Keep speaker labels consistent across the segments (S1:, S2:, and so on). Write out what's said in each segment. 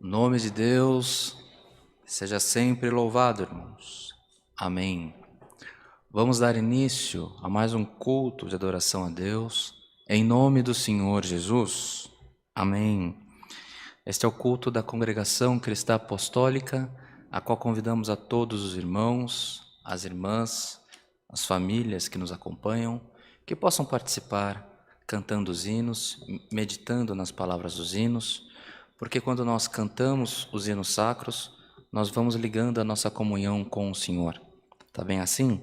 S1: O nome de Deus seja sempre louvado, irmãos. Amém. Vamos dar início a mais um culto de adoração a Deus, em nome do Senhor Jesus. Amém. Este é o culto da Congregação Cristã Apostólica, a qual convidamos a todos os irmãos, as irmãs, as famílias que nos acompanham, que possam participar cantando os hinos, meditando nas palavras dos hinos, porque quando nós cantamos os hinos sacros, nós vamos ligando a nossa comunhão com o Senhor. Tá bem assim?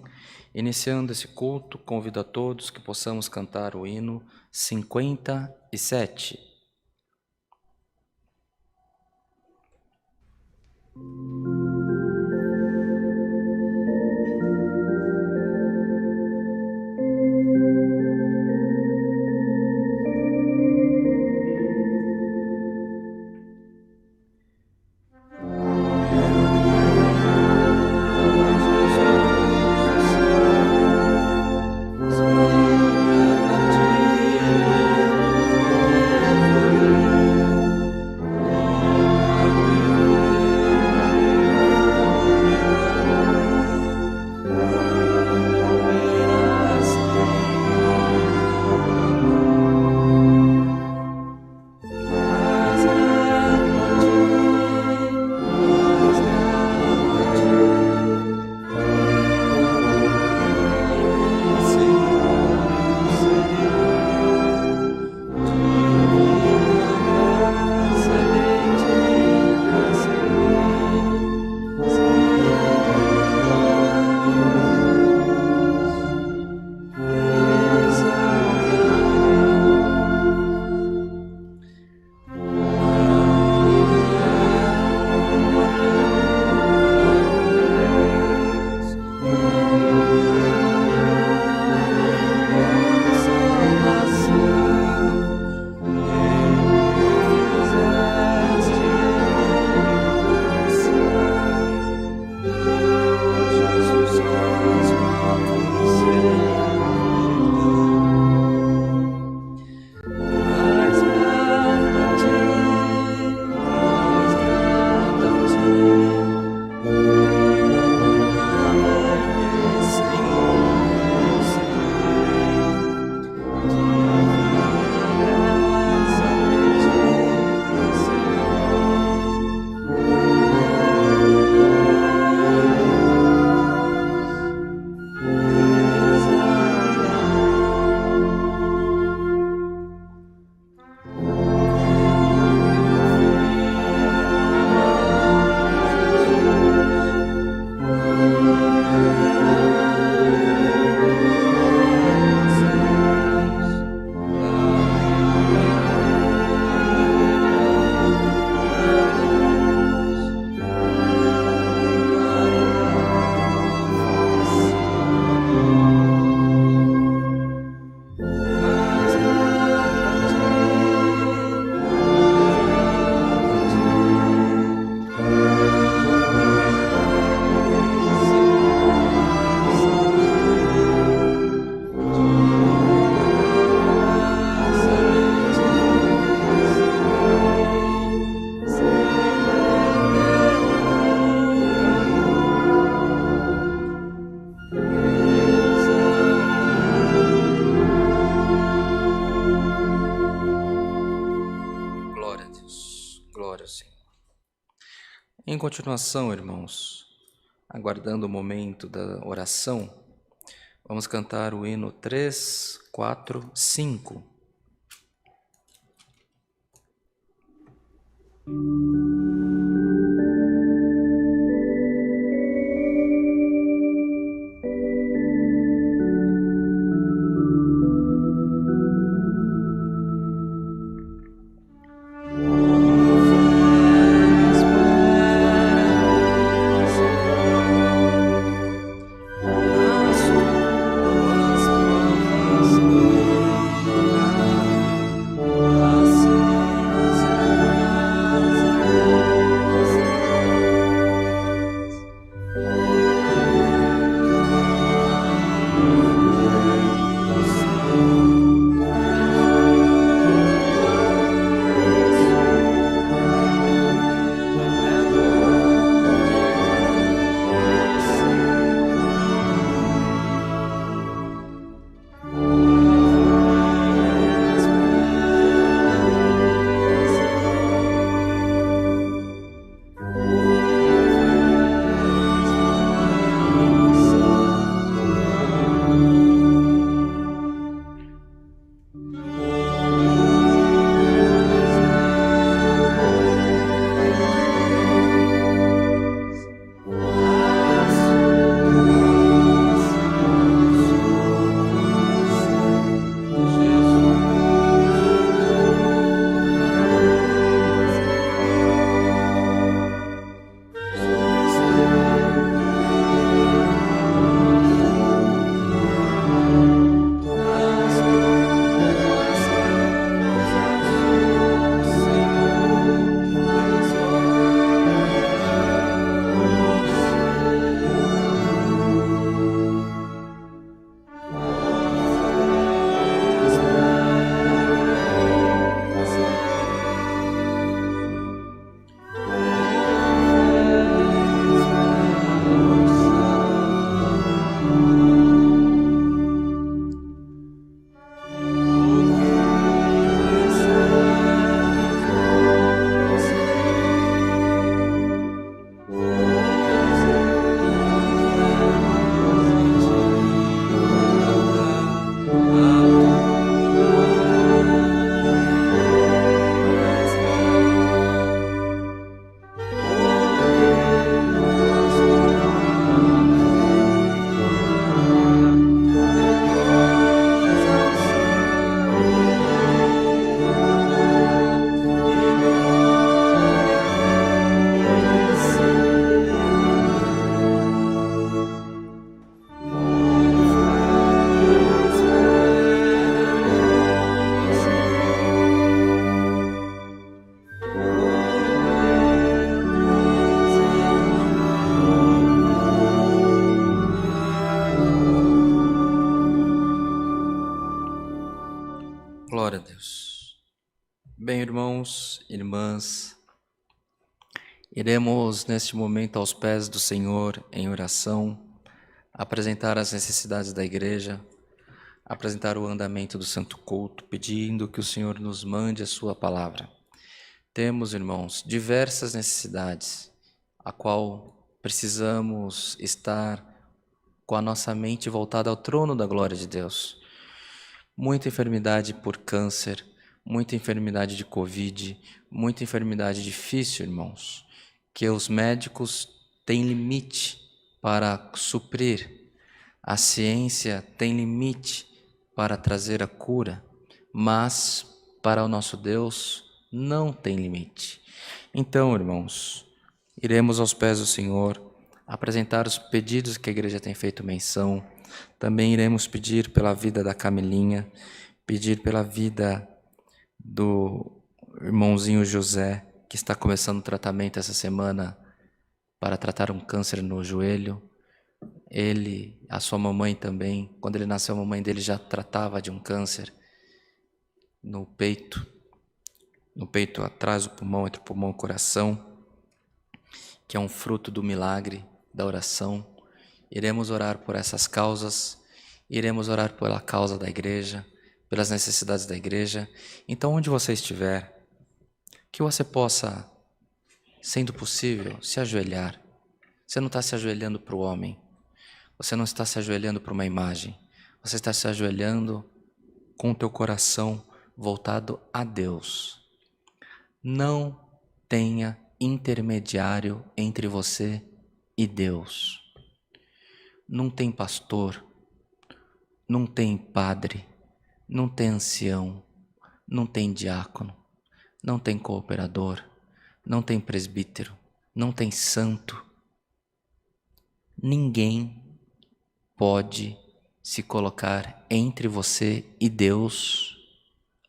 S1: Iniciando esse culto, convido a todos que possamos cantar o hino 57. Em continuação, irmãos, aguardando o momento da oração, vamos cantar o hino 3, 4, 5. Bem, irmãos, irmãs, iremos neste momento aos pés do Senhor em oração, apresentar as necessidades da igreja, apresentar o andamento do santo culto, pedindo que o Senhor nos mande a sua palavra. Temos, irmãos, diversas necessidades, a qual precisamos estar com a nossa mente voltada ao trono da glória de Deus. Muita enfermidade por câncer, muita enfermidade de Covid, muita enfermidade difícil, irmãos, que os médicos têm limite para suprir. A ciência tem limite para trazer a cura, mas para o nosso Deus não tem limite. Então, irmãos, iremos aos pés do Senhor, apresentar os pedidos que a igreja tem feito menção. Também iremos pedir pela vida da Camilinha, pedir pela vida do irmãozinho José, que está começando o tratamento essa semana para tratar um câncer no joelho. Ele, a sua mamãe também, quando ele nasceu, a mamãe dele já tratava de um câncer no peito atrás do pulmão, entre o pulmão e o coração, que é um fruto do milagre da oração. Iremos orar por essas causas, iremos orar pela causa da igreja, pelas necessidades da igreja. Então, onde você estiver, que você possa, sendo possível, se ajoelhar. Você não está se ajoelhando para o homem, você não está se ajoelhando para uma imagem, você está se ajoelhando com o teu coração voltado a Deus. Não tenha intermediário entre você e Deus. Não tem pastor, não tem padre, não tem ancião, não tem diácono, não tem cooperador, não tem presbítero, não tem santo. Ninguém pode se colocar entre você e Deus,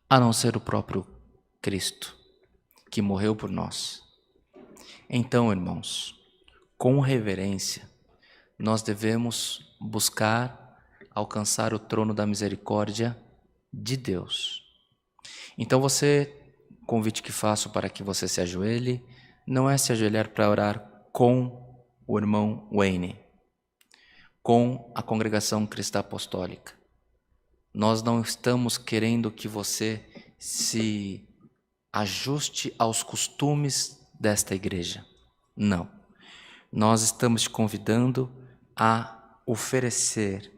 S1: a não ser o próprio Cristo, que morreu por nós. Então, irmãos, com reverência, nós devemos buscar alcançar o trono da misericórdia de Deus. Então o convite que faço para que você se ajoelhe, não é se ajoelhar para orar com o irmão Wayne, com a congregação cristã apostólica. Nós não estamos querendo que você se ajuste aos costumes desta igreja. Não. Nós estamos te convidando a oferecer,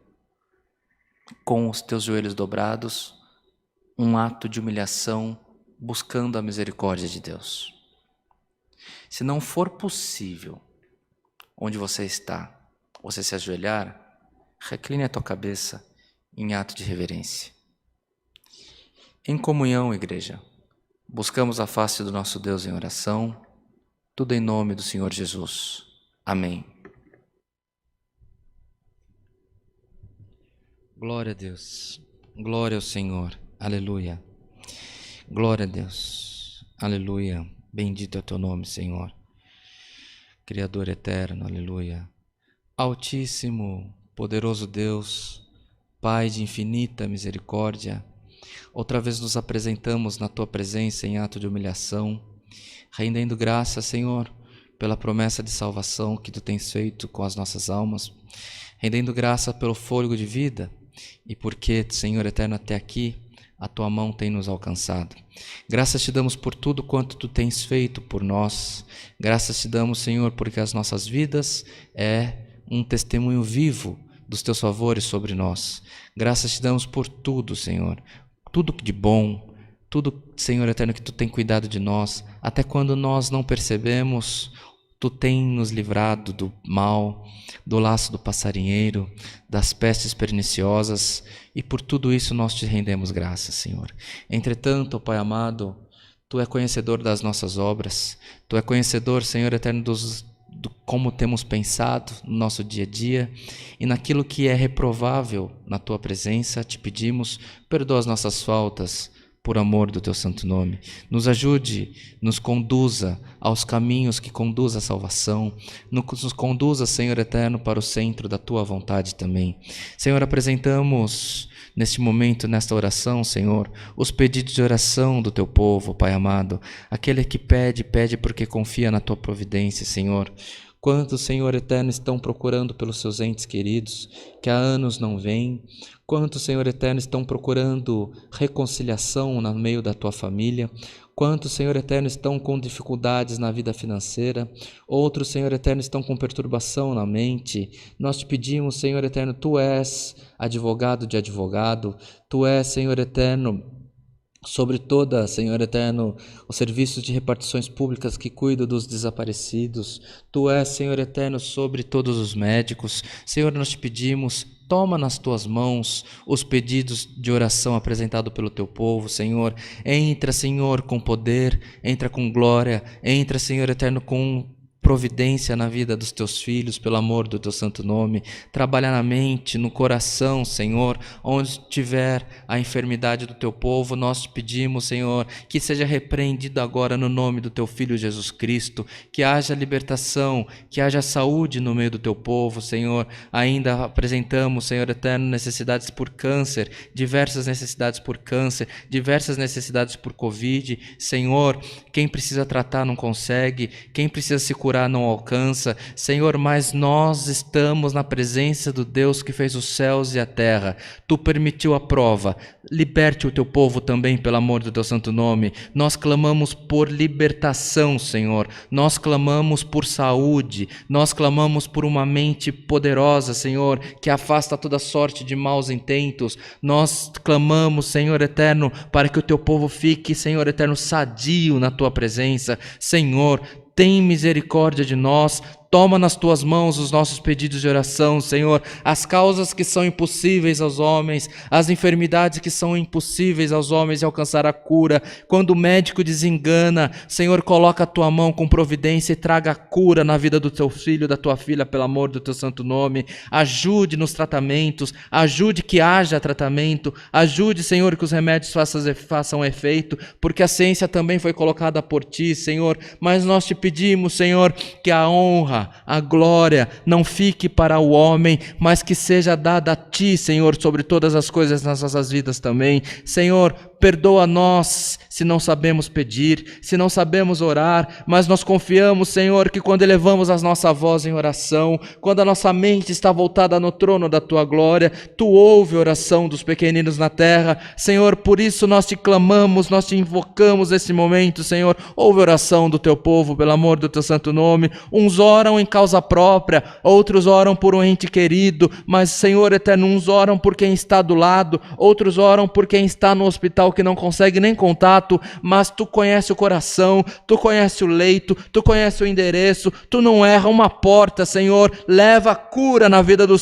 S1: com os teus joelhos dobrados, um ato de humilhação, buscando a misericórdia de Deus. Se não for possível, onde você está, você se ajoelhar, recline a tua cabeça em ato de reverência. Em comunhão, igreja, buscamos a face do nosso Deus em oração, tudo em nome do Senhor Jesus. Amém. Glória a Deus, glória ao Senhor, aleluia. Glória a Deus, aleluia. Bendito é o teu nome, Senhor. Criador eterno, aleluia. Altíssimo, poderoso Deus, Pai de infinita misericórdia, outra vez nos apresentamos na tua presença em ato de humilhação, rendendo graça, Senhor, pela promessa de salvação que tu tens feito com as nossas almas, rendendo graça pelo fôlego de vida e porque, Senhor eterno, até aqui a tua mão tem nos alcançado. Graças te damos por tudo quanto tu tens feito por nós. Graças te damos, Senhor, porque as nossas vidas é um testemunho vivo dos teus favores sobre nós. Graças te damos por tudo, Senhor, tudo de bom, tudo, Senhor eterno, que tu tem cuidado de nós, até quando nós não percebemos. Tu tem nos livrado do mal, do laço do passarinheiro, das pestes perniciosas, e por tudo isso nós te rendemos graças, Senhor. Entretanto, Pai amado, Tu é conhecedor das nossas obras, Tu é conhecedor, Senhor eterno, do como temos pensado no nosso dia a dia, e naquilo que é reprovável na Tua presença, te pedimos, perdoa as nossas faltas, por amor do teu santo nome. Nos ajude, nos conduza aos caminhos que conduzem à salvação, nos conduza, Senhor eterno, para o centro da tua vontade também. Senhor, apresentamos neste momento, nesta oração, Senhor, os pedidos de oração do teu povo, Pai amado. Aquele que pede, pede porque confia na tua providência, Senhor. Quantos, Senhor eterno, estão procurando pelos seus entes queridos, que há anos não vêm? Quantos, Senhor eterno, estão procurando reconciliação no meio da tua família? Quantos, Senhor eterno, estão com dificuldades na vida financeira? Outros, Senhor eterno, estão com perturbação na mente. Nós te pedimos, Senhor eterno, Tu és advogado de advogado, Tu és, Senhor eterno, sobre toda, Senhor eterno, os serviços de repartições públicas que cuidam dos desaparecidos. Tu és, Senhor eterno, sobre todos os médicos. Senhor, nós te pedimos, toma nas tuas mãos os pedidos de oração apresentados pelo teu povo, Senhor. Entra, Senhor, com poder, entra com glória, entra, Senhor eterno, com providência na vida dos teus filhos, pelo amor do teu santo nome. Trabalha na mente, no coração, Senhor, onde tiver a enfermidade do teu povo, nós te pedimos, Senhor, que seja repreendido agora no nome do teu Filho Jesus Cristo, que haja libertação, que haja saúde no meio do teu povo, Senhor. Ainda apresentamos, Senhor eterno, necessidades por câncer, diversas necessidades por câncer, diversas necessidades por Covid. Senhor, quem precisa tratar não consegue, quem precisa se curar não alcança, Senhor, mas nós estamos na presença do Deus que fez os céus e a terra. Tu permitiu a prova, liberte o teu povo também, pelo amor do teu santo nome. Nós clamamos por libertação, Senhor, nós clamamos por saúde, nós clamamos por uma mente poderosa, Senhor, que afasta toda sorte de maus intentos. Nós clamamos, Senhor eterno, para que o teu povo fique, Senhor eterno, sadio na tua presença. Senhor, tem misericórdia de nós, toma nas tuas mãos os nossos pedidos de oração, Senhor, as causas que são impossíveis aos homens, as enfermidades que são impossíveis aos homens de alcançar a cura. Quando o médico desengana, Senhor, coloca a tua mão com providência e traga a cura na vida do teu filho, da tua filha, pelo amor do teu santo nome. Ajude nos tratamentos, ajude que haja tratamento, ajude, Senhor, que os remédios façam efeito, porque a ciência também foi colocada por ti, Senhor, mas nós te pedimos, Senhor, que a honra, a glória não fique para o homem, mas que seja dada a ti, Senhor, sobre todas as coisas nas nossas vidas também. Senhor, perdoa nós se não sabemos pedir, se não sabemos orar, mas nós confiamos, Senhor, que quando elevamos a nossa voz em oração, quando a nossa mente está voltada no trono da tua glória, tu ouve a oração dos pequeninos na terra. Senhor, por isso nós te clamamos, nós te invocamos nesse momento, Senhor. Ouve a oração do teu povo, pelo amor do teu santo nome. Uns oram em causa própria, outros oram por um ente querido, mas, Senhor eterno, uns oram por quem está do lado, outros oram por quem está no hospital que não consegue nem contato, mas tu conhece o coração, tu conhece o leito, tu conhece o endereço, tu não erra uma porta, Senhor. Leva a cura na vida do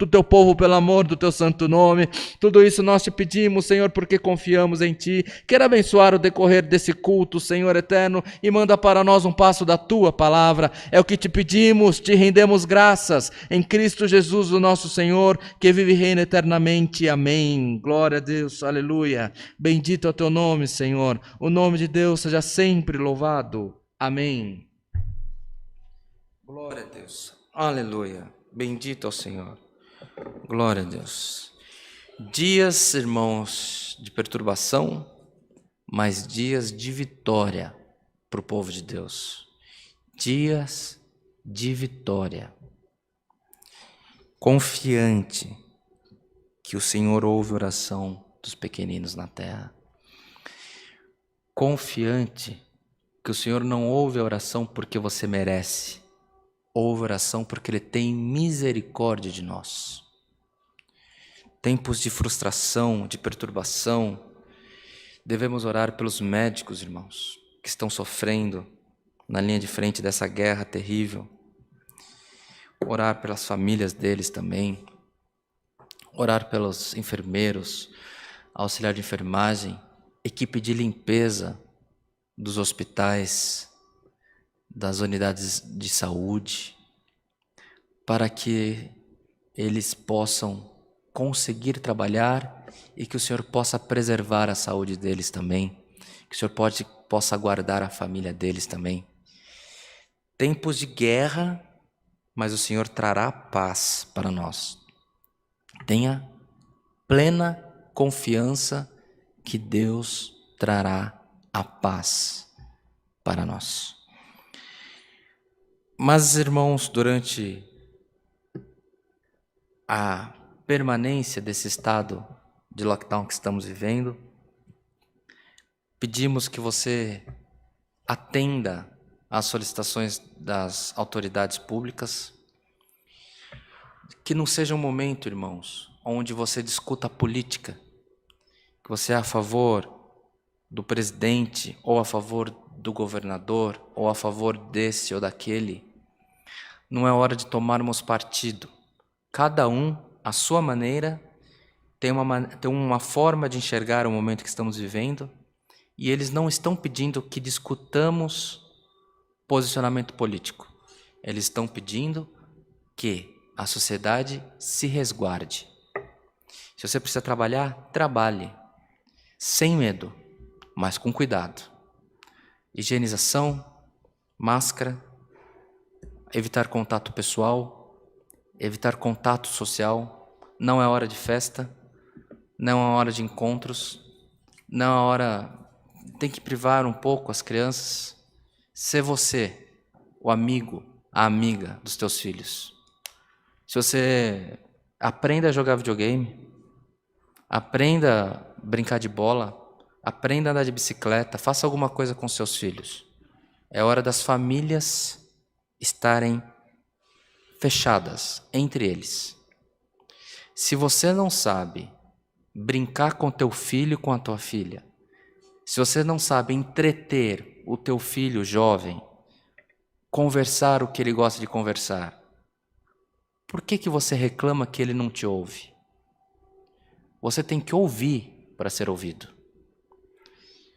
S1: teu povo, pelo amor do teu santo nome. Tudo isso nós te pedimos, Senhor, porque confiamos em ti. Quero abençoar o decorrer desse culto, Senhor eterno, e manda para nós um passo da tua palavra. É o que te pedimos, te rendemos graças em Cristo Jesus, o nosso Senhor, que vive e reina eternamente. Amém. Glória a Deus, aleluia. Bendito é o teu nome, Senhor. O nome de Deus seja sempre louvado. Amém. Glória a Deus, aleluia. Bendito é o Senhor. Glória a Deus. Dias, irmãos, de perturbação, mas dias de vitória para o povo de Deus. Dias de vitória. Confiante que o Senhor ouve a oração dos pequeninos na terra. Confiante que o Senhor não ouve a oração porque você merece. Ouve a oração porque Ele tem misericórdia de nós. Tempos de frustração, de perturbação, devemos orar pelos médicos, irmãos, que estão sofrendo na linha de frente dessa guerra terrível. Orar pelas famílias deles também. Orar pelos enfermeiros, auxiliar de enfermagem, equipe de limpeza dos hospitais, das unidades de saúde, para que eles possam conseguir trabalhar e que o Senhor possa preservar a saúde deles também, que o Senhor possa guardar a família deles também. Tempos de guerra, mas o Senhor trará paz para nós. Tenha plena confiança que Deus trará a paz para nós. Mas, irmãos, durante a permanência desse estado de lockdown que estamos vivendo, pedimos que você atenda às solicitações das autoridades públicas, que não seja um momento, irmãos, onde você discuta a política, que você é a favor do presidente, ou a favor do governador, ou a favor desse ou daquele. Não é hora de tomarmos partido. Cada um, à sua maneira, tem uma forma de enxergar o momento que estamos vivendo, e eles não estão pedindo que discutamos posicionamento político. Eles estão pedindo que a sociedade se resguarde. Se você precisa trabalhar, trabalhe, sem medo, mas com cuidado. Higienização, máscara, evitar contato pessoal, evitar contato social. Não é hora de festa, não é hora de encontros, não é hora... Tem que privar um pouco as crianças. Ser você, o amigo, a amiga dos teus filhos. Se você aprenda a jogar videogame, aprenda a brincar de bola, aprenda a andar de bicicleta, faça alguma coisa com seus filhos. É hora das famílias estarem fechadas entre eles. Se você não sabe brincar com teu filho e com a tua filha, se você não sabe entreter o teu filho jovem, conversar o que ele gosta de conversar, por que você reclama que ele não te ouve? Você tem que ouvir para ser ouvido.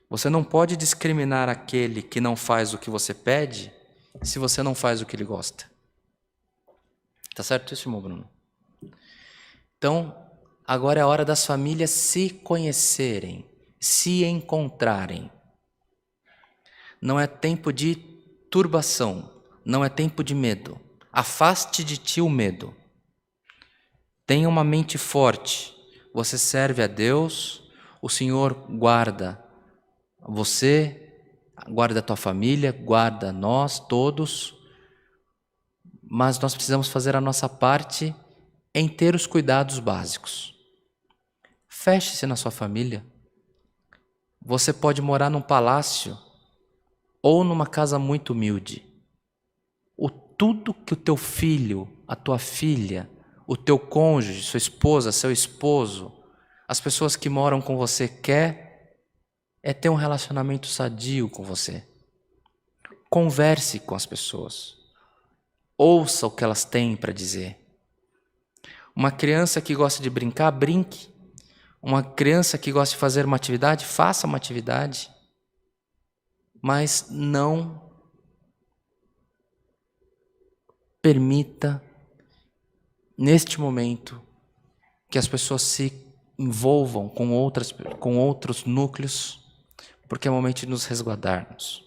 S1: Você não pode discriminar aquele que não faz o que você pede se você não faz o que ele gosta. Tá certo isso, irmão Bruno? Então, agora é a hora das famílias se conhecerem, se encontrarem. Não é tempo de turbação, não é tempo de medo. Afaste de ti o medo. Tenha uma mente forte. Você serve a Deus, o Senhor guarda você, guarda a tua família, guarda nós todos, mas nós precisamos fazer a nossa parte em ter os cuidados básicos. Feche-se na sua família. Você pode morar num palácio ou numa casa muito humilde. Tudo que o teu filho, a tua filha, o teu cônjuge, sua esposa, seu esposo, as pessoas que moram com você quer é ter um relacionamento sadio com você. Converse com as pessoas. Ouça o que elas têm para dizer. Uma criança que gosta de brincar, brinque. Uma criança que gosta de fazer uma atividade, faça uma atividade. Mas não permita, neste momento, que as pessoas se envolvam com outros núcleos, porque é o momento de nos resguardarmos.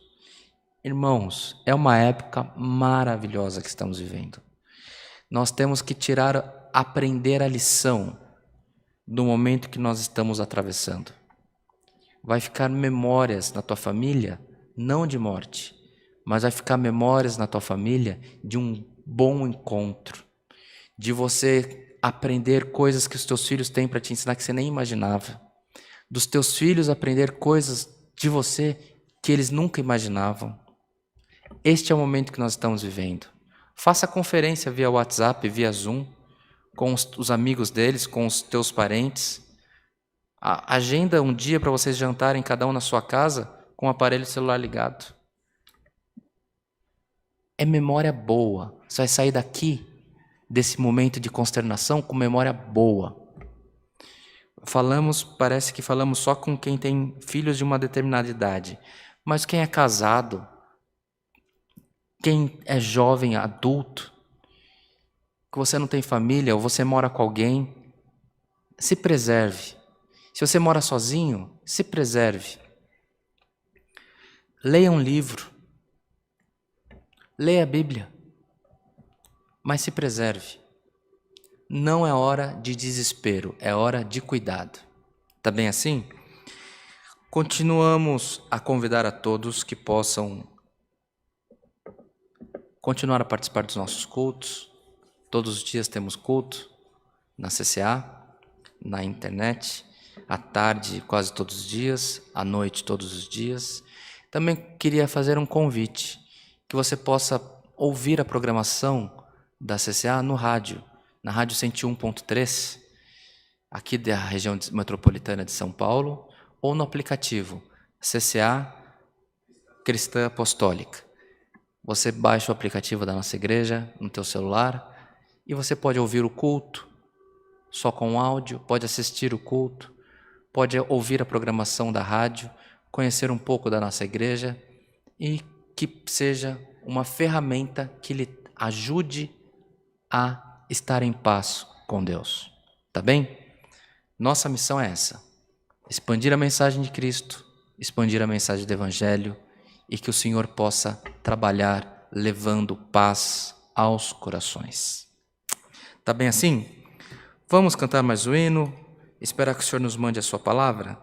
S1: Irmãos, é uma época maravilhosa que estamos vivendo. Nós temos que aprender a lição do momento que nós estamos atravessando. Vai ficar memórias na tua família, não de morte, mas vai ficar memórias na tua família de um bom encontro, de você aprender coisas que os teus filhos têm para te ensinar que você nem imaginava, dos teus filhos aprender coisas de você que eles nunca imaginavam. Este é o momento que nós estamos vivendo. Faça conferência via WhatsApp, via Zoom, com os amigos deles, com os teus parentes. Agenda um dia para vocês jantarem cada um na sua casa com o aparelho celular ligado. É memória boa. Você vai sair daqui, desse momento de consternação, com memória boa. Parece que falamos só com quem tem filhos de uma determinada idade. Mas quem é casado, quem é jovem, adulto, que você não tem família ou você mora com alguém, se preserve. Se você mora sozinho, se preserve. Leia um livro. Leia a Bíblia. Mas se preserve. Não é hora de desespero, é hora de cuidado. Tá bem assim? Continuamos a convidar a todos que possam continuar a participar dos nossos cultos. Todos os dias temos culto na CCA, na internet, à tarde quase todos os dias, à noite todos os dias. Também queria fazer um convite, que você possa ouvir a programação da CCA no rádio, na Rádio 101.3, aqui da região metropolitana de São Paulo, ou no aplicativo CCA Cristã Apostólica. Você baixa o aplicativo da nossa igreja no teu celular e você pode ouvir o culto só com áudio, pode assistir o culto, pode ouvir a programação da rádio, conhecer um pouco da nossa igreja e que seja uma ferramenta que lhe ajude a estar em paz com Deus. Tá bem? Nossa missão é essa: expandir a mensagem de Cristo, expandir a mensagem do Evangelho e que o Senhor possa trabalhar levando paz aos corações. Tá bem assim? Vamos cantar mais o hino, esperar que o Senhor nos mande a sua palavra.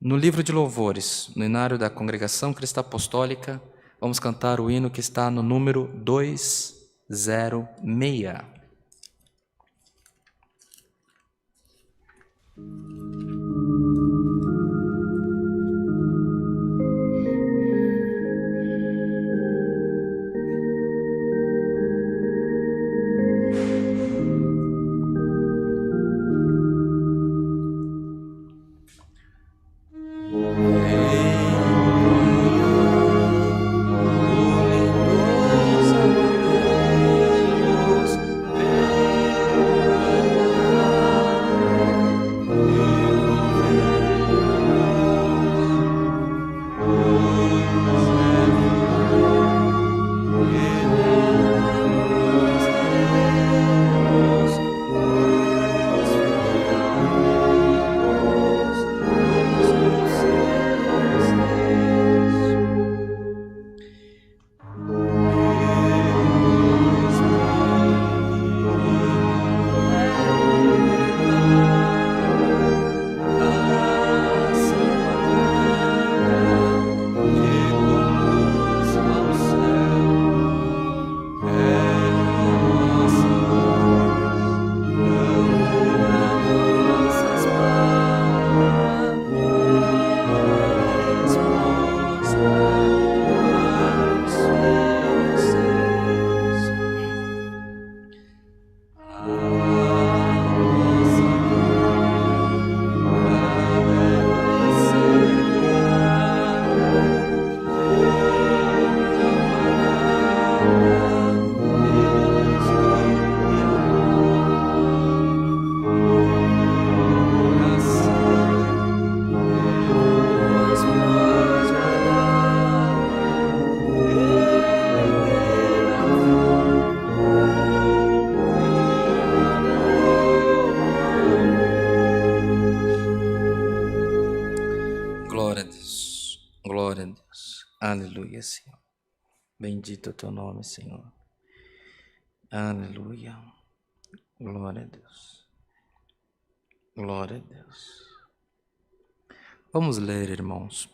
S1: No livro de louvores, no inário da Congregação Cristã Apostólica, vamos cantar o hino que está no número 206. Glória a Deus. Aleluia, Senhor. Bendito é o teu nome, Senhor. Aleluia. Glória a Deus. Glória a Deus. Vamos ler, irmãos,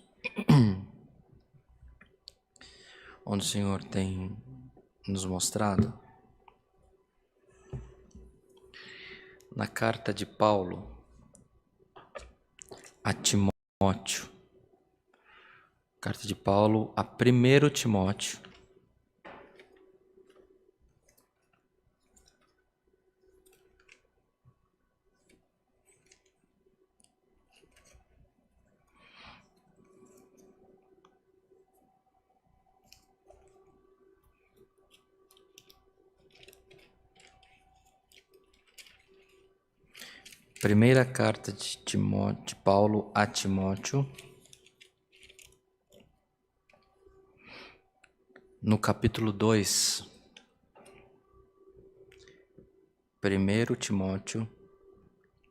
S1: onde o Senhor tem nos mostrado na carta de Paulo a Timóteo. Carta de Paulo a 1 Timóteo. Primeira carta de Paulo a Timóteo, no capítulo 2. 1 Timóteo,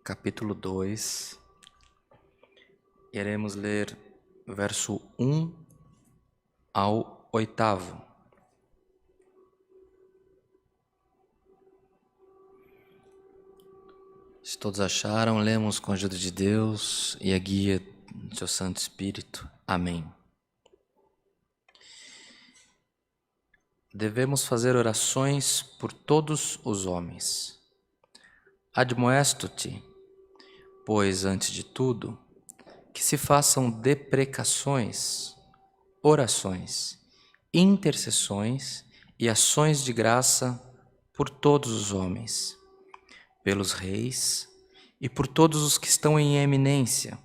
S1: capítulo 2. Iremos ler verso 1 ao 8º. Se todos acharam, lemos com a ajuda de Deus e a guia do seu Santo Espírito. Amém. Devemos fazer orações por todos os homens. Admoesto-te, pois, antes de tudo, que se façam deprecações, orações, intercessões e ações de graça por todos os homens, pelos reis e por todos os que estão em eminência,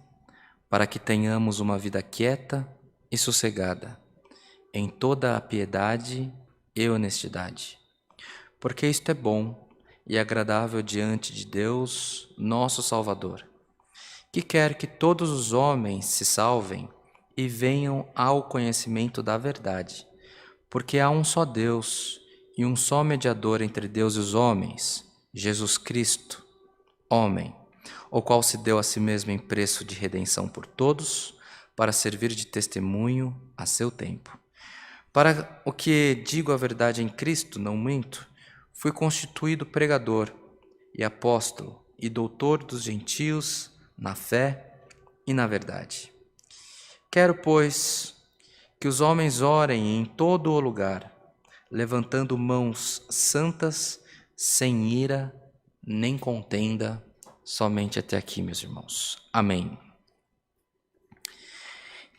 S1: para que tenhamos uma vida quieta e sossegada, em toda a piedade e honestidade. Porque isto é bom e agradável diante de Deus, nosso Salvador, que quer que todos os homens se salvem e venham ao conhecimento da verdade, porque há um só Deus e um só mediador entre Deus e os homens, Jesus Cristo, homem, o qual se deu a si mesmo em preço de redenção por todos, para servir de testemunho a seu tempo. Para o que digo a verdade em Cristo, não minto, fui constituído pregador e apóstolo e doutor dos gentios na fé e na verdade. Quero, pois, que os homens orem em todo o lugar, levantando mãos santas, sem ira nem contenda, somente até aqui, meus irmãos. Amém.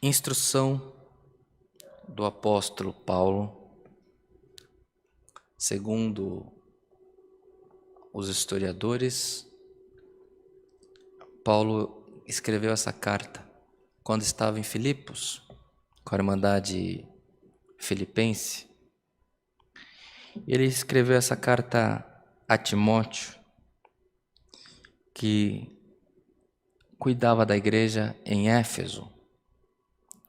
S1: Instrução do apóstolo Paulo, segundo os historiadores, Paulo escreveu essa carta quando estava em Filipos, com a Irmandade Filipense. Ele escreveu essa carta a Timóteo, que cuidava da igreja em Éfeso,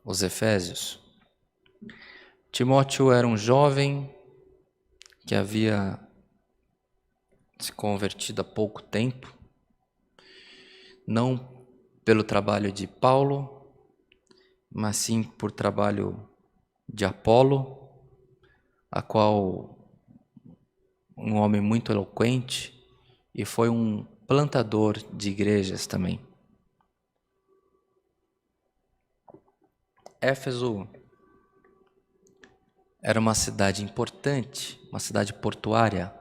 S1: os Efésios. Timóteo era um jovem que havia se convertido há pouco tempo, não pelo trabalho de Paulo, mas sim por trabalho de Apolo, a qual um homem muito eloquente e foi um plantador de igrejas também. Éfeso era uma cidade importante, uma cidade portuária,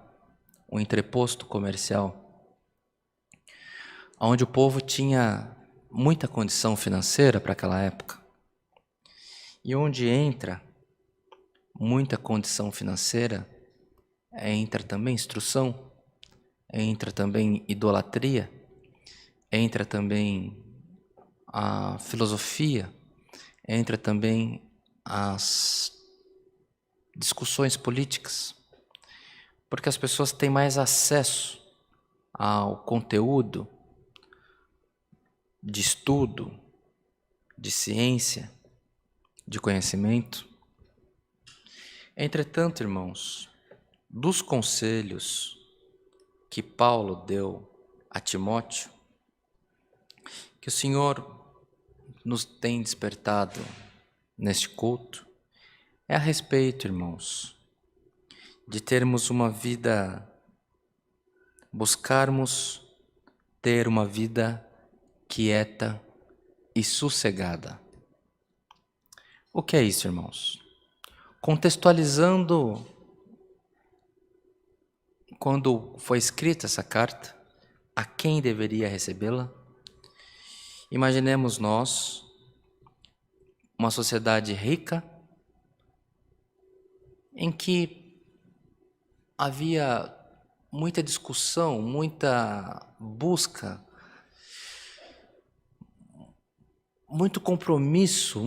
S1: um entreposto comercial, onde o povo tinha muita condição financeira para aquela época. E onde entra muita condição financeira, entra também instrução, entra também idolatria, entra também a filosofia, entra também as discussões políticas, porque as pessoas têm mais acesso ao conteúdo de estudo, de ciência, de conhecimento. Entretanto, irmãos, dos conselhos que Paulo deu a Timóteo, que o Senhor nos tem despertado neste culto, é a respeito, irmãos, de termos uma vida, buscarmos ter uma vida quieta e sossegada. O que é isso, irmãos? Contextualizando, quando foi escrita essa carta, a quem deveria recebê-la? Imaginemos nós, uma sociedade rica, em que havia muita discussão, muita busca, muito compromisso,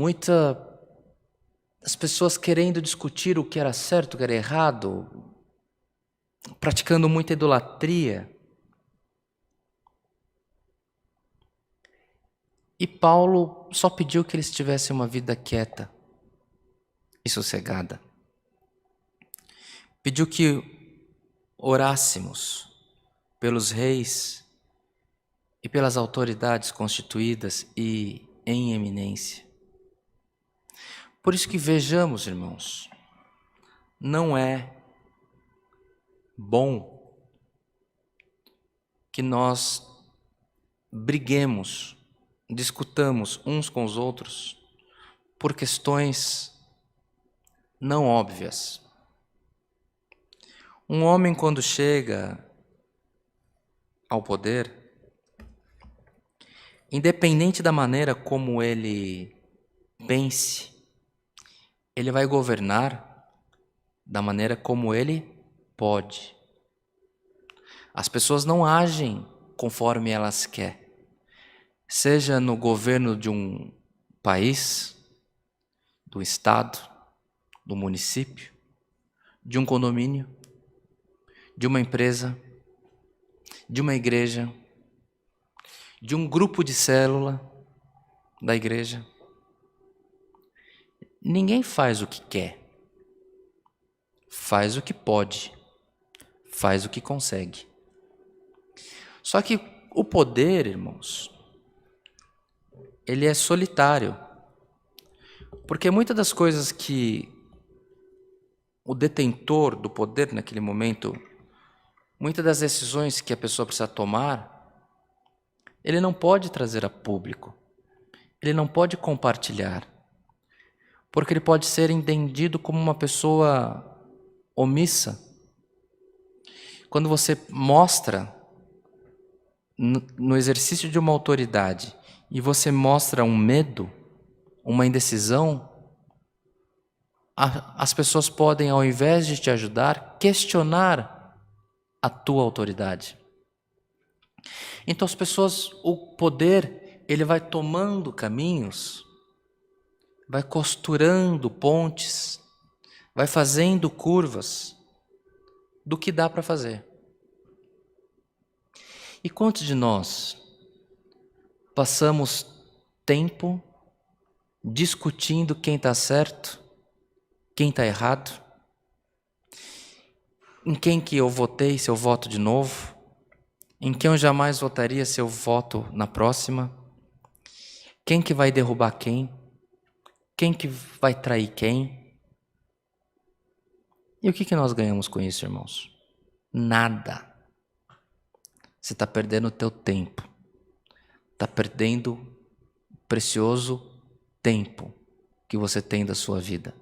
S1: as pessoas querendo discutir o que era certo, o que era errado, praticando muita idolatria. E Paulo só pediu que eles tivessem uma vida quieta e sossegada. Pediu que orássemos pelos reis e pelas autoridades constituídas e em eminência. Por isso que vejamos, irmãos, não é bom que nós briguemos, discutamos uns com os outros por questões não óbvias. Um homem, quando chega ao poder, independente da maneira como ele pense, ele vai governar da maneira como ele pode. As pessoas não agem conforme elas querem, seja no governo de um país, do estado, do município, de um condomínio, de uma empresa, de uma igreja, de um grupo de célula da igreja. Ninguém faz o que quer, faz o que pode, faz o que consegue. Só que o poder, irmãos, ele é solitário, porque muitas das coisas que o detentor do poder naquele momento, muitas das decisões que a pessoa precisa tomar, ele não pode trazer a público, ele não pode compartilhar, porque ele pode ser entendido como uma pessoa omissa. Quando você mostra no exercício de uma autoridade e você mostra um medo, uma indecisão, as pessoas podem, ao invés de te ajudar, questionar a tua autoridade. Então as pessoas, o poder, ele vai tomando caminhos, vai costurando pontes, vai fazendo curvas do que dá para fazer. E quantos de nós passamos tempo discutindo quem está certo, quem está errado, em quem que eu votei se eu voto de novo, em quem eu jamais votaria se eu voto na próxima, quem que vai derrubar quem que vai trair quem? E o que nós ganhamos com isso, irmãos? Nada. Você está perdendo o teu tempo, está perdendo o precioso tempo que você tem da sua vida.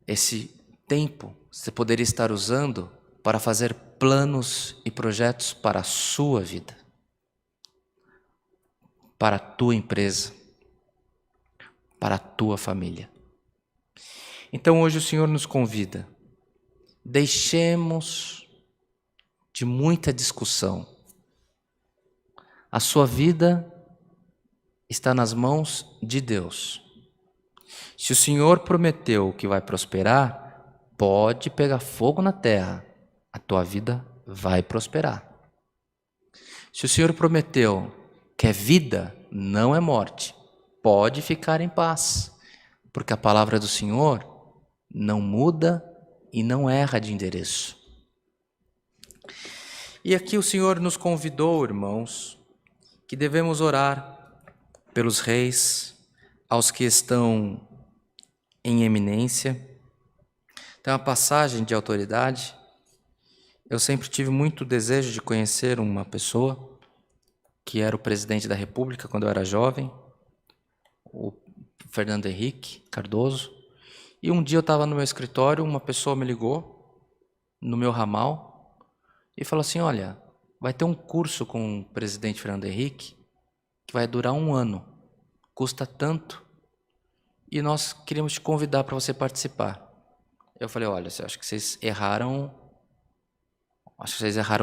S1: Esse tempo você poderia estar usando para fazer planos e projetos para a sua vida, para a tua empresa, para a tua família. Então hoje o Senhor nos convida, deixemos de muita discussão. A sua vida está nas mãos de Deus. Se o Senhor prometeu que vai prosperar, pode pegar fogo na terra, a tua vida vai prosperar. Se o Senhor prometeu que é vida, não é morte, pode ficar em paz, porque a palavra do Senhor não muda e não erra de endereço. E aqui o Senhor nos convidou, irmãos, que devemos orar pelos reis, aos que estão em eminência. Tem uma passagem de autoridade. Eu sempre tive muito desejo de conhecer uma pessoa que era o presidente da República quando eu era jovem, o Fernando Henrique Cardoso. E um dia eu estava no meu escritório, uma pessoa me ligou no meu ramal e falou assim: olha, vai ter um curso com o presidente Fernando Henrique que vai durar 1 ano, custa tanto, e nós queríamos te convidar para você participar. Eu falei: olha, acho que vocês erraram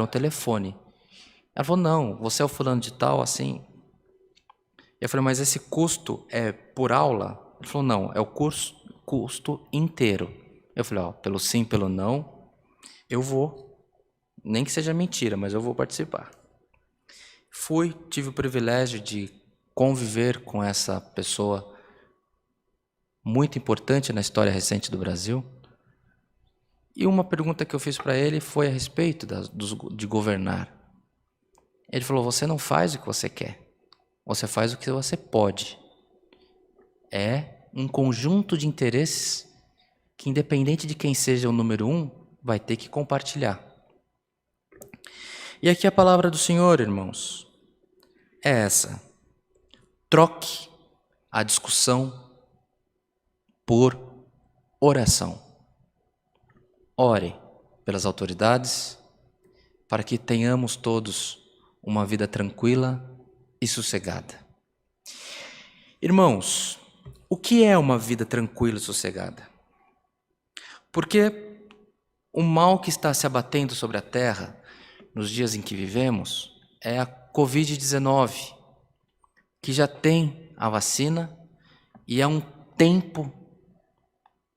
S1: o telefone. Ela falou: não, você é o fulano de tal, assim. Eu falei: mas esse custo é por aula? Ele falou: não, é o custo inteiro. Eu falei: ó, pelo sim, pelo não, eu vou. Nem que seja mentira, mas eu vou participar. Fui, tive o privilégio de conviver com essa pessoa muito importante na história recente do Brasil. E uma pergunta que eu fiz para ele foi a respeito de governar. Ele falou: você não faz o que você quer, você faz o que você pode. É um conjunto de interesses que, independente de quem seja o número 1, vai ter que compartilhar. E aqui a palavra do Senhor, irmãos, é essa: troque a discussão por oração. Ore pelas autoridades, para que tenhamos todos uma vida tranquila e sossegada. Irmãos, o que é uma vida tranquila e sossegada? Porque o mal que está se abatendo sobre a terra nos dias em que vivemos é a Covid-19, que já tem a vacina e é um tempo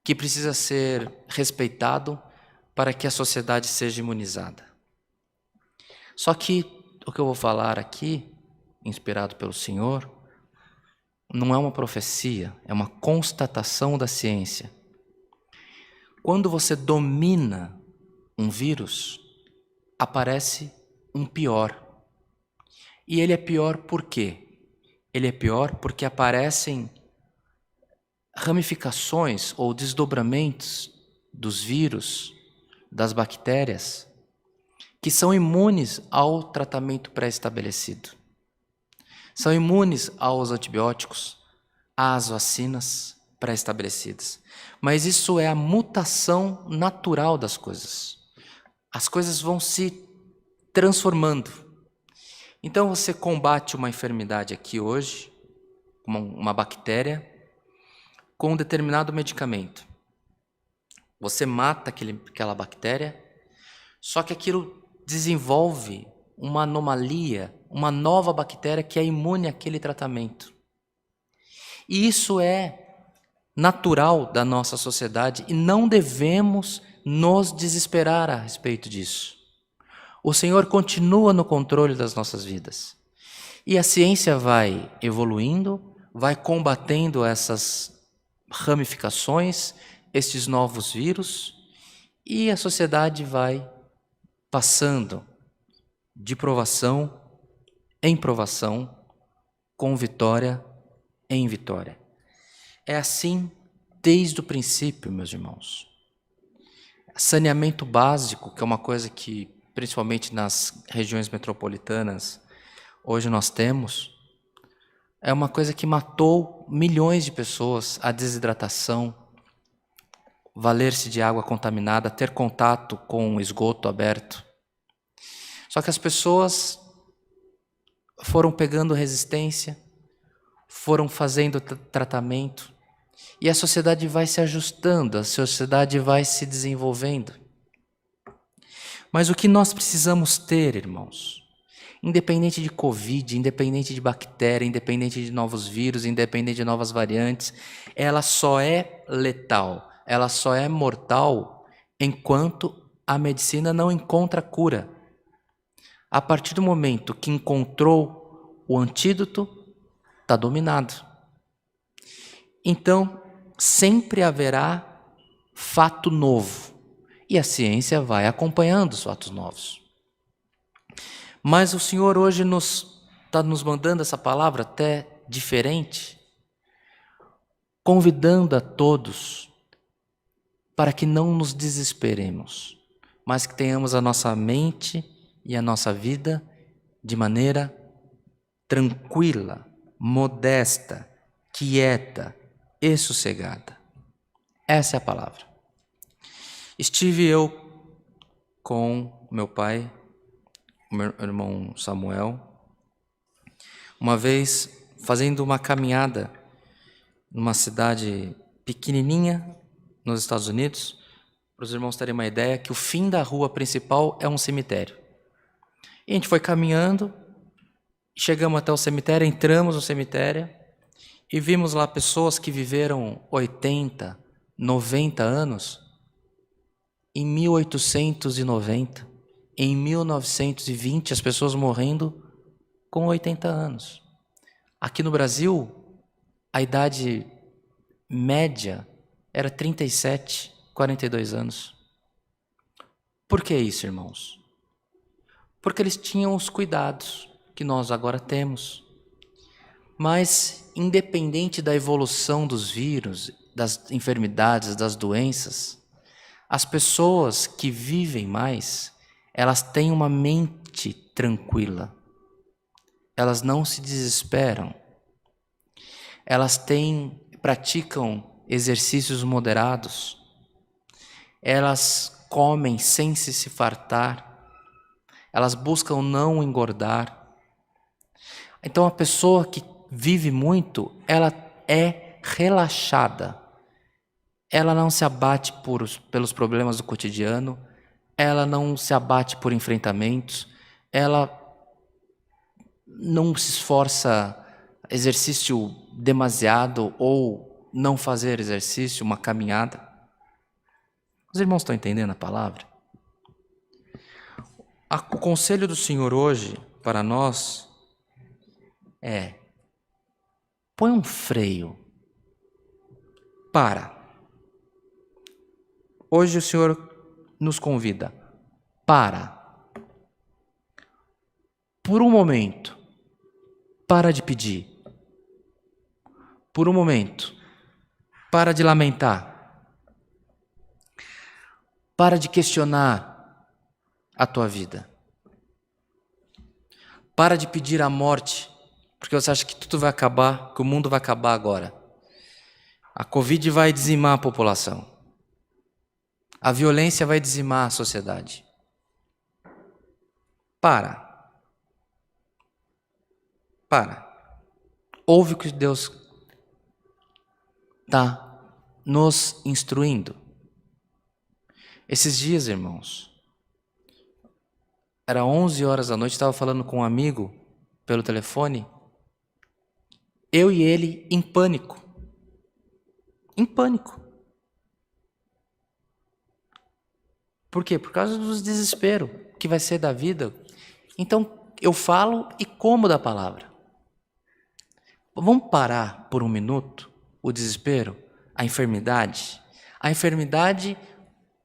S1: que precisa ser respeitado para que a sociedade seja imunizada. Só que o que eu vou falar aqui, inspirado pelo Senhor, não é uma profecia, é uma constatação da ciência. Quando você domina um vírus, aparece um pior. E ele é pior por quê? Ele é pior porque aparecem ramificações ou desdobramentos dos vírus, das bactérias, que são imunes ao tratamento pré-estabelecido. São imunes aos antibióticos, às vacinas pré-estabelecidas. Mas isso é a mutação natural das coisas. As coisas vão se transformando. Então você combate uma enfermidade aqui hoje, uma bactéria, com um determinado medicamento. Você mata aquela bactéria, só que aquilo desenvolve uma anomalia, uma nova bactéria que é imune àquele tratamento. E isso é natural da nossa sociedade e não devemos nos desesperar a respeito disso. O Senhor continua no controle das nossas vidas. E a ciência vai evoluindo, vai combatendo essas ramificações, estes novos vírus, e a sociedade vai passando de provação em provação, com vitória em vitória. É assim desde o princípio, meus irmãos. Saneamento básico, que é uma coisa que, principalmente nas regiões metropolitanas, hoje nós temos, é uma coisa que matou milhões de pessoas, a desidratação, valer-se de água contaminada, ter contato com esgoto aberto. Só que as pessoas foram pegando resistência, foram fazendo tratamento, e a sociedade vai se ajustando, a sociedade vai se desenvolvendo. Mas o que nós precisamos ter, irmãos, independente de Covid, independente de bactéria, independente de novos vírus, independente de novas variantes, ela só é letal, ela só é mortal enquanto a medicina não encontra cura. A partir do momento que encontrou o antídoto, está dominado. Então, sempre haverá fato novo, e a ciência vai acompanhando os fatos novos. Mas o Senhor hoje está nos mandando essa palavra até diferente, convidando a todos para que não nos desesperemos, mas que tenhamos a nossa mente e a nossa vida de maneira tranquila, modesta, quieta e sossegada. Essa é a palavra. Estive eu com meu pai, meu irmão Samuel, uma vez fazendo uma caminhada numa cidade pequenininha nos Estados Unidos, para os irmãos terem uma ideia que o fim da rua principal é um cemitério. E a gente foi caminhando, chegamos até o cemitério, entramos no cemitério e vimos lá pessoas que viveram 80, 90 anos em 1890, em 1920, as pessoas morrendo com 80 anos. Aqui no Brasil, a idade média era 37, 42 anos. Por que isso, irmãos? Porque eles tinham os cuidados que nós agora temos. Mas, independente da evolução dos vírus, das enfermidades, das doenças, as pessoas que vivem mais, elas têm uma mente mente tranquila. Elas não se desesperam. Elas praticam exercícios moderados. Elas comem sem se fartar. Elas buscam não engordar. Então a pessoa que vive muito, ela é relaxada. Ela não se abate pelos problemas do cotidiano. Ela não se abate por enfrentamentos. Ela não se esforça exercício demasiado ou não fazer exercício, uma caminhada. Os irmãos estão entendendo a palavra? O conselho do Senhor hoje para nós é: põe um freio. Para. Hoje o Senhor nos convida. Para. Por um momento. Para de pedir. Por um momento. Para de lamentar. Para de questionar a tua vida. Para de pedir a morte, porque você acha que tudo vai acabar, que o mundo vai acabar agora. A Covid vai dizimar a população. A violência vai dizimar a sociedade. Para. Ouve o que Deus está nos instruindo. Esses dias, irmãos, era 11 horas da noite, estava falando com um amigo pelo telefone, eu e ele em pânico. Em pânico. Por quê? Por causa do desespero que vai ser da vida. Então, eu falo e como da palavra. Vamos parar por um minuto o desespero, a enfermidade. A enfermidade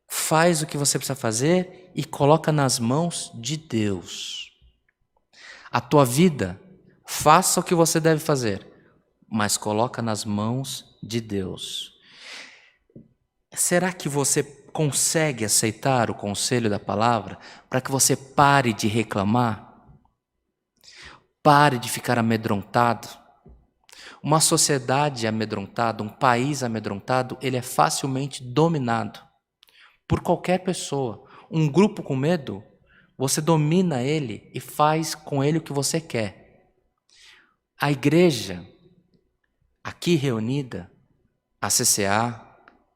S1: faz o que você precisa fazer e coloca nas mãos de Deus. A tua vida, faça o que você deve fazer, mas coloca nas mãos de Deus. Será que você consegue aceitar o conselho da palavra para que você pare de reclamar? Pare de ficar amedrontado? Uma sociedade amedrontada, um país amedrontado, ele é facilmente dominado por qualquer pessoa. Um grupo com medo, você domina ele e faz com ele o que você quer. A igreja, aqui reunida, a CCA,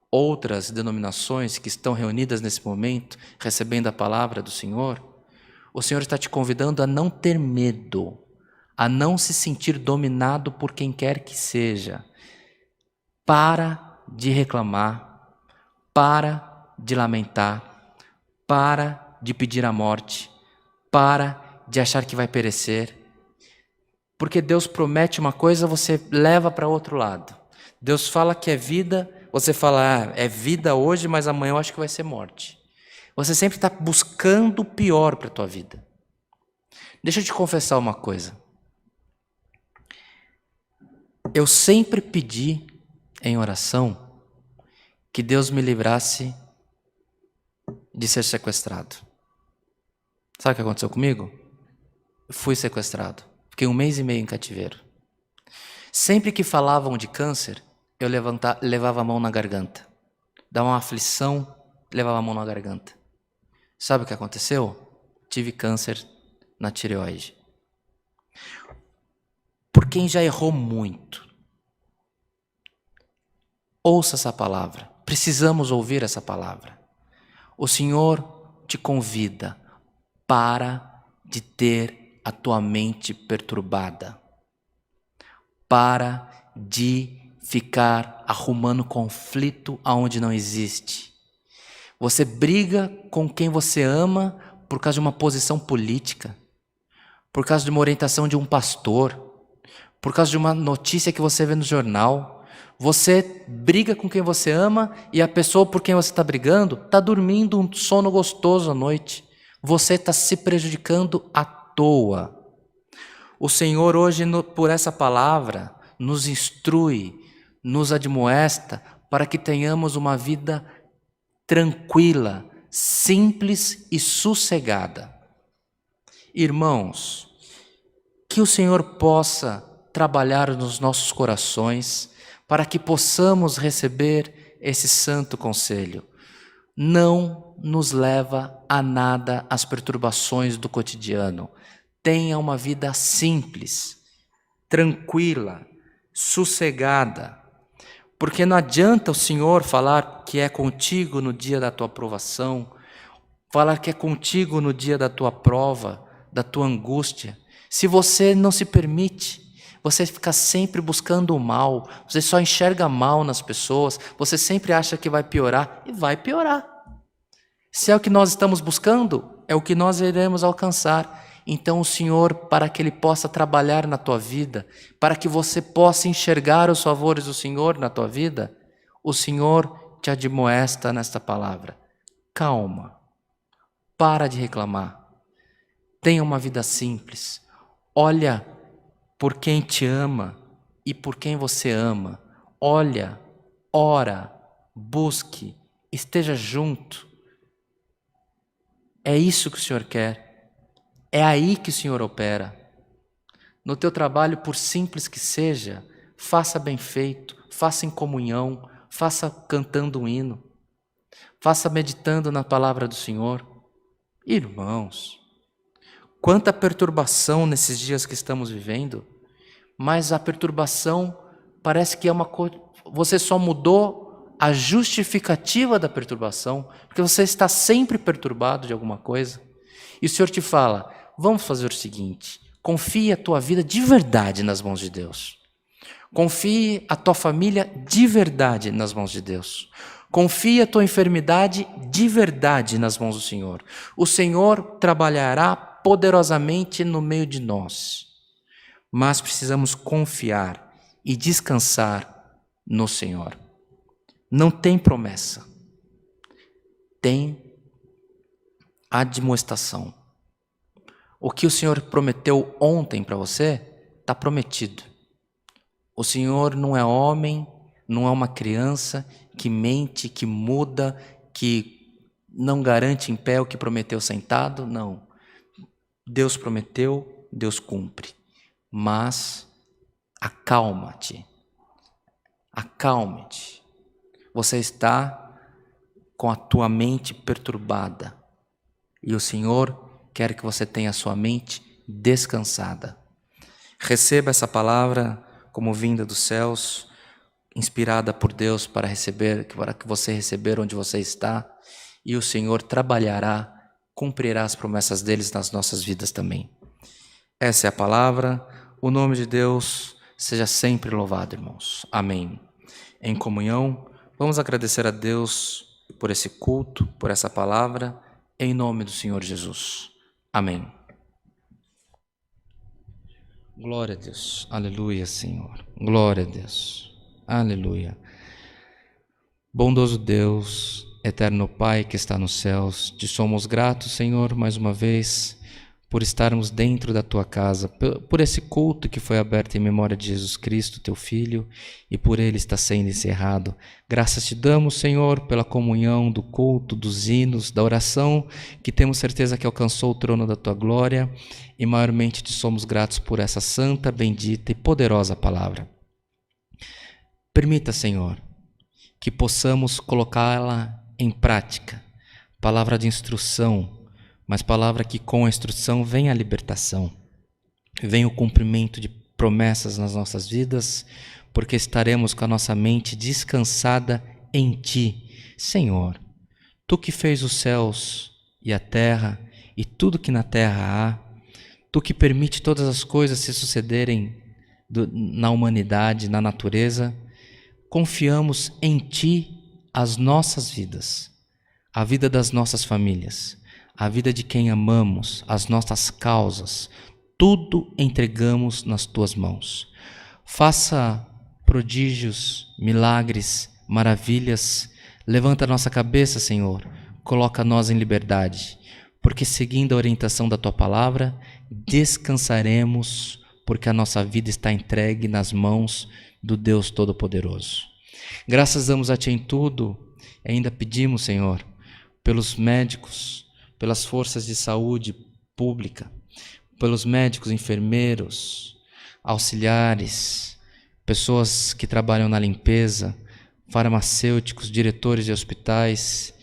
S1: outras denominações que estão reunidas nesse momento, recebendo a palavra do Senhor, o Senhor está te convidando a não ter medo, a não se sentir dominado por quem quer que seja. Para de reclamar, para de lamentar, para de pedir a morte, para de achar que vai perecer. Porque Deus promete uma coisa, você leva para outro lado. Deus fala que é vida, você fala, é vida hoje, mas amanhã eu acho que vai ser morte. Você sempre está buscando o pior para a tua vida. Deixa eu te confessar uma coisa. Eu sempre pedi em oração que Deus me livrasse de ser sequestrado. Sabe o que aconteceu comigo? Eu fui sequestrado. Fiquei 1 mês e meio em cativeiro. Sempre que falavam de câncer, eu levava a mão na garganta. Dava uma aflição, levava a mão na garganta. Sabe o que aconteceu? Tive câncer na tireoide. Por quem já errou muito. Ouça essa palavra. Precisamos ouvir essa palavra. O Senhor te convida para de ter a tua mente perturbada. Para de ficar arrumando conflito aonde não existe. Você briga com quem você ama por causa de uma posição política, por causa de uma orientação de um pastor, por causa de uma notícia que você vê no jornal. Você briga com quem você ama e a pessoa por quem você está brigando está dormindo um sono gostoso à noite. Você está se prejudicando à toa. O Senhor hoje, por essa palavra, nos instrui, nos admoesta para que tenhamos uma vida tranquila, simples e sossegada. Irmãos, que o Senhor possa trabalhar nos nossos corações para que possamos receber esse santo conselho. Não nos leva a nada as perturbações do cotidiano. Tenha uma vida simples, tranquila, sossegada. Porque não adianta o Senhor falar que é contigo no dia da tua provação, falar que é contigo no dia da tua prova, da tua angústia, se você não se permite. Você fica sempre buscando o mal, você só enxerga mal nas pessoas, você sempre acha que vai piorar e vai piorar. Se é o que nós estamos buscando, é o que nós iremos alcançar. Então o Senhor, para que Ele possa trabalhar na tua vida, para que você possa enxergar os favores do Senhor na tua vida, o Senhor te admoesta nesta palavra. Calma, para de reclamar, tenha uma vida simples, olha por quem te ama e por quem você ama. Olha, ora, busque, esteja junto. É isso que o Senhor quer. É aí que o Senhor opera. No teu trabalho, por simples que seja, faça bem feito, faça em comunhão, faça cantando um hino, faça meditando na palavra do Senhor. Irmãos, quanta perturbação nesses dias que estamos vivendo, mas a perturbação parece que é uma coisa. Você só mudou a justificativa da perturbação, porque você está sempre perturbado de alguma coisa. E o Senhor te fala: vamos fazer o seguinte, confie a tua vida de verdade nas mãos de Deus. Confie a tua família de verdade nas mãos de Deus. Confie a tua enfermidade de verdade nas mãos do Senhor. O Senhor trabalhará poderosamente no meio de nós. Mas precisamos confiar e descansar no Senhor. Não tem promessa. Tem admoestação. O que o Senhor prometeu ontem para você, está prometido. O Senhor não é homem, não é uma criança que mente, que muda, que não garante em pé o que prometeu sentado, não. Deus prometeu, Deus cumpre. Mas acalma-te, acalme-te. Você está com a tua mente perturbada e o Senhor quer que você tenha a sua mente descansada. Receba essa palavra como vinda dos céus, inspirada por Deus para que você receber onde você está, e o Senhor trabalhará, cumprirá as promessas deles nas nossas vidas também. Essa é a palavra. O nome de Deus seja sempre louvado, irmãos. Amém. Em comunhão, vamos agradecer a Deus por esse culto, por essa palavra, em nome do Senhor Jesus. Amém. Glória a Deus. Aleluia, Senhor. Glória a Deus. Aleluia. Bondoso Deus, eterno Pai que está nos céus, te somos gratos, Senhor, mais uma vez, por estarmos dentro da tua casa, por esse culto que foi aberto em memória de Jesus Cristo, teu Filho, e por ele está sendo encerrado. Graças te damos, Senhor, pela comunhão do culto, dos hinos, da oração, que temos certeza que alcançou o trono da tua glória, e maiormente te somos gratos por essa santa, bendita e poderosa palavra. Permita, Senhor, que possamos colocá-la em prática, palavra de instrução, mas palavra que com a instrução vem a libertação, vem o cumprimento de promessas nas nossas vidas, porque estaremos com a nossa mente descansada em Ti. Senhor, Tu que fez os céus e a terra e tudo que na terra há, Tu que permite todas as coisas se sucederem na humanidade, na natureza, confiamos em Ti as nossas vidas, a vida das nossas famílias, a vida de quem amamos, as nossas causas, tudo entregamos nas Tuas mãos. Faça prodígios, milagres, maravilhas. Levanta a nossa cabeça, Senhor, coloca nós em liberdade, porque seguindo a orientação da Tua palavra, descansaremos, porque a nossa vida está entregue nas mãos do Deus Todo-Poderoso. Graças damos a Ti em tudo, e ainda pedimos, Senhor, pelos médicos, pelas forças de saúde pública, pelos médicos, enfermeiros, auxiliares, pessoas que trabalham na limpeza, farmacêuticos, diretores de hospitais,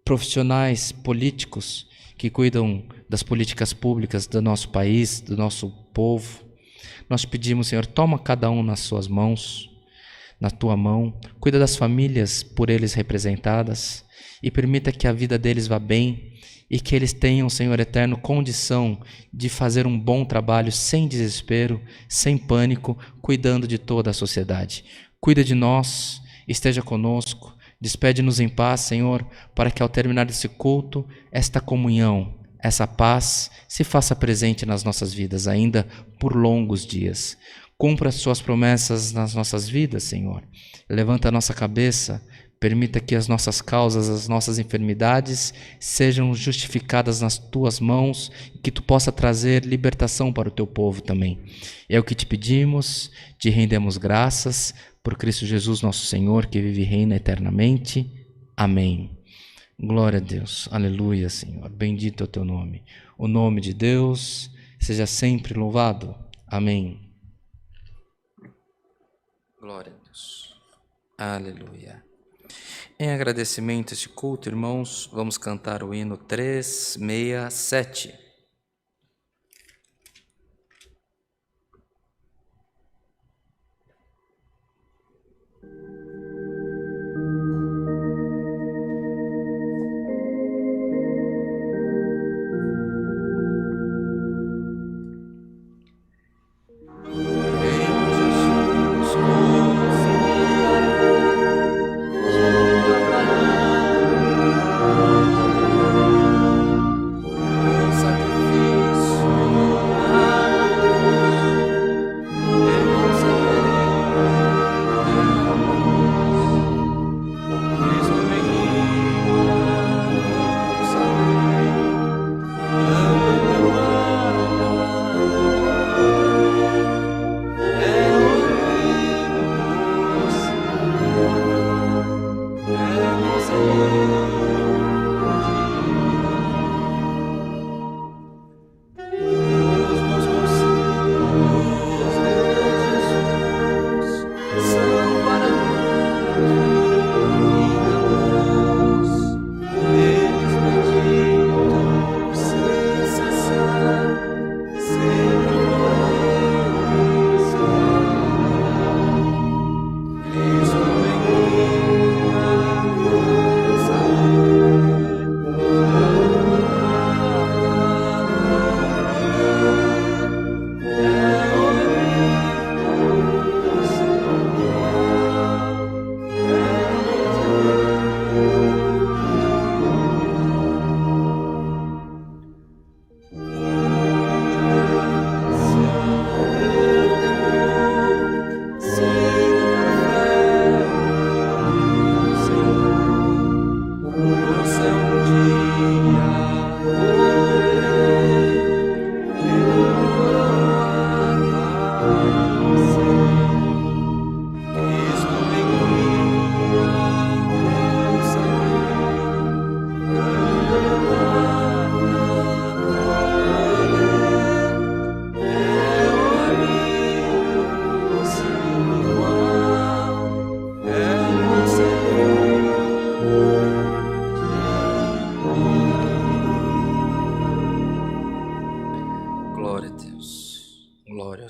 S1: profissionais políticos que cuidam das políticas públicas do nosso país, do nosso povo. Nós pedimos, Senhor, toma cada um nas suas mãos, na tua mão, cuida das famílias por eles representadas e permita que a vida deles vá bem e que eles tenham, Senhor eterno, condição de fazer um bom trabalho sem desespero, sem pânico, cuidando de toda a sociedade. Cuida de nós, esteja conosco, despede-nos em paz, Senhor, para que ao terminar esse culto, esta comunhão, essa paz se faça presente nas nossas vidas ainda por longos dias. Cumpra as suas promessas nas nossas vidas, Senhor. Levanta a nossa cabeça, permita que as nossas causas, as nossas enfermidades sejam justificadas nas tuas mãos e que tu possa trazer libertação para o teu povo também. É o que te pedimos, te rendemos graças por Cristo Jesus nosso Senhor, que vive e reina eternamente. Amém. Glória a Deus. Aleluia, Senhor. Bendito é o teu nome. O nome de Deus seja sempre louvado. Amém. Glória a Deus. Aleluia. Em agradecimento a este culto, irmãos, vamos cantar o hino 367.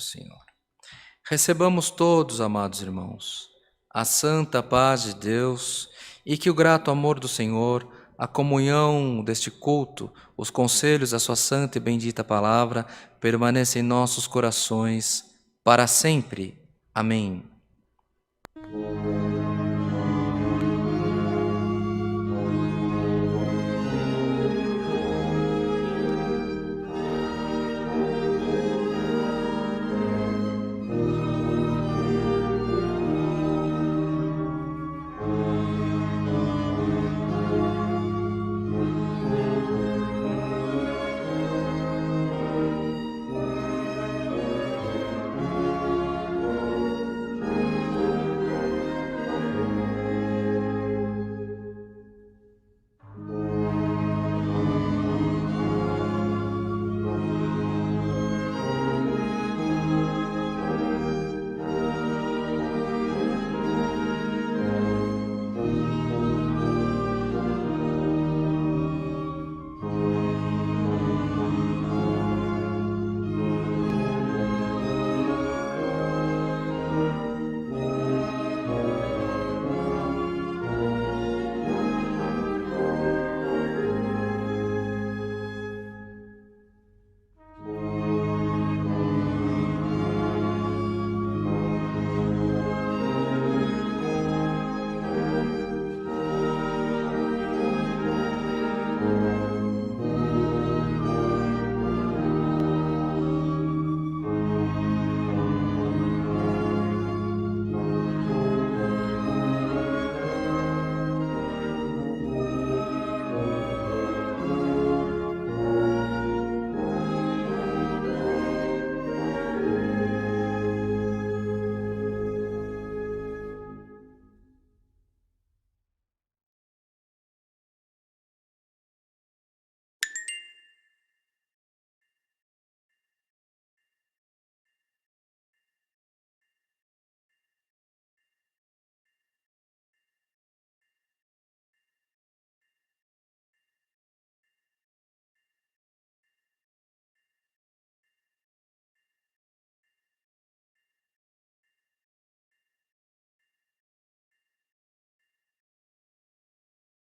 S1: Senhor. Recebamos todos, amados irmãos, a santa paz de Deus e que o grato amor do Senhor, a comunhão deste culto, os conselhos da sua santa e bendita palavra permaneçam em nossos corações para sempre. Amém.